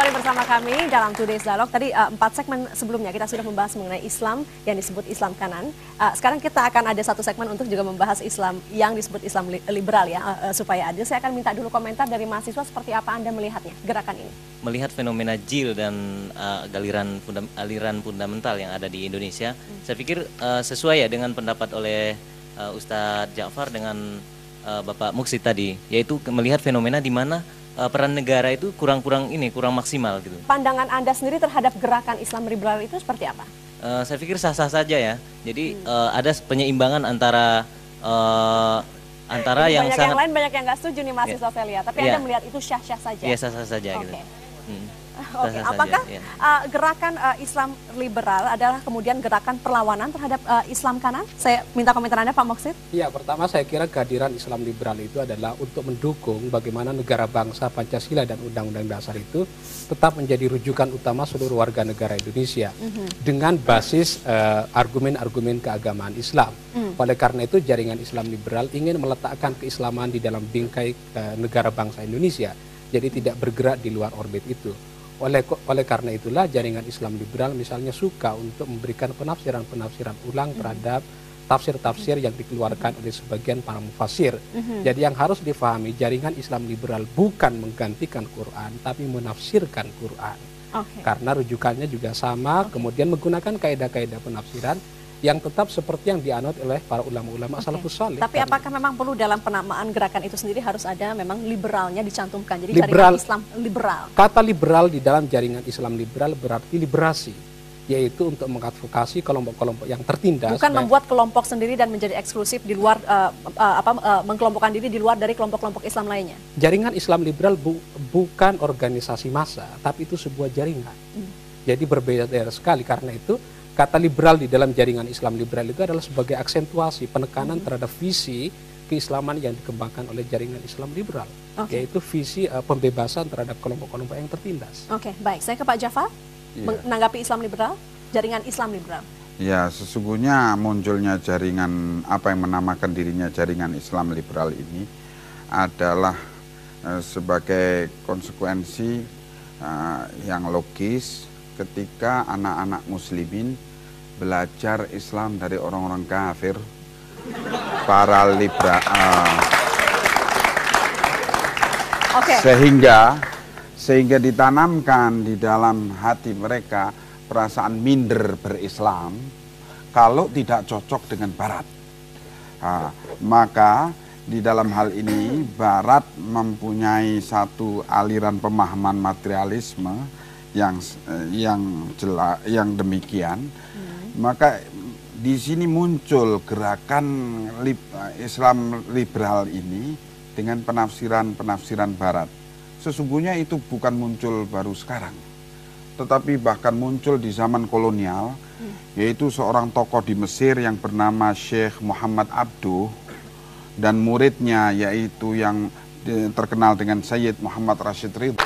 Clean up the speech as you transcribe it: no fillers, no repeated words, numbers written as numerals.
kembali bersama kami dalam Today's Dialogue. Tadi 4 segmen sebelumnya kita sudah membahas mengenai Islam yang disebut Islam kanan. Sekarang kita akan ada satu segmen untuk juga membahas Islam yang disebut Islam liberal ya, supaya adil. Saya akan minta dulu komentar dari mahasiswa seperti apa Anda melihatnya gerakan ini. Melihat fenomena JIL dan aliran fundamental yang ada di Indonesia, saya pikir sesuai ya dengan pendapat oleh Ustadz Ja'far dengan Bapak Muksid tadi, yaitu melihat fenomena di mana peran negara itu kurang maksimal gitu. Pandangan Anda sendiri terhadap gerakan Islam liberal itu seperti apa? Saya pikir sah-sah saja ya. Jadi ada penyeimbangan antara yang sangat... yang lain banyak yang nggak setuju nih mahasiswa saya lihat. Tapi Anda melihat itu syah-syah saja? Iya, sah-sah saja gitu. Oke. Apakah gerakan Islam liberal adalah kemudian gerakan perlawanan terhadap Islam kanan? Saya minta komentar Anda, Pak Muksid. Iya, pertama saya kira kehadiran Islam liberal itu adalah untuk mendukung bagaimana negara bangsa Pancasila dan Undang-Undang Dasar itu tetap menjadi rujukan utama seluruh warga negara Indonesia dengan basis argumen-argumen keagamaan Islam. Oleh karena itu jaringan Islam liberal ingin meletakkan keislaman di dalam bingkai negara bangsa Indonesia, jadi tidak bergerak di luar orbit itu. Oleh karena itulah jaringan Islam liberal misalnya suka untuk memberikan penafsiran-penafsiran ulang terhadap tafsir-tafsir yang dikeluarkan oleh sebagian para mufasir. Jadi yang harus difahami, jaringan Islam liberal bukan menggantikan Quran, tapi menafsirkan Quran. Karena rujukannya juga sama, kemudian menggunakan kaidah-kaidah penafsiran yang tetap seperti yang dianut oleh para ulama-ulama salafus saleh. Tapi apakah memang perlu dalam penamaan gerakan itu sendiri harus ada memang liberalnya dicantumkan? Jadi jaringan Islam liberal. Kata liberal di dalam jaringan Islam liberal berarti liberasi, yaitu untuk mengadvokasi kelompok-kelompok yang tertindas. Bukan membuat kelompok sendiri dan menjadi eksklusif di luar, mengkelompokkan diri di luar dari kelompok-kelompok Islam lainnya. Jaringan Islam liberal bukan organisasi massa, tapi itu sebuah jaringan. Jadi berbeda sekali. Karena itu kata liberal di dalam jaringan Islam liberal itu adalah sebagai aksentuasi penekanan terhadap visi keislaman yang dikembangkan oleh jaringan Islam liberal, yaitu visi pembebasan terhadap kelompok-kelompok yang tertindas. Baik. Saya ke Pak Ja'far, menanggapi Islam liberal, jaringan Islam liberal. Ya, sesungguhnya munculnya jaringan, apa yang menamakan dirinya jaringan Islam liberal ini adalah sebagai konsekuensi yang logis ketika anak-anak muslimin belajar Islam dari orang-orang kafir, para liberal, sehingga ditanamkan di dalam hati mereka perasaan minder berislam kalau tidak cocok dengan Barat. Maka di dalam hal ini Barat mempunyai satu aliran pemahaman materialisme yang demikian, maka di sini muncul gerakan Islam liberal ini dengan penafsiran Barat. Sesungguhnya itu bukan muncul baru sekarang, tetapi bahkan muncul di zaman kolonial, yaitu seorang tokoh di Mesir yang bernama Syekh Muhammad Abduh dan muridnya yaitu yang terkenal dengan Sayyid Muhammad Rashid Ridha.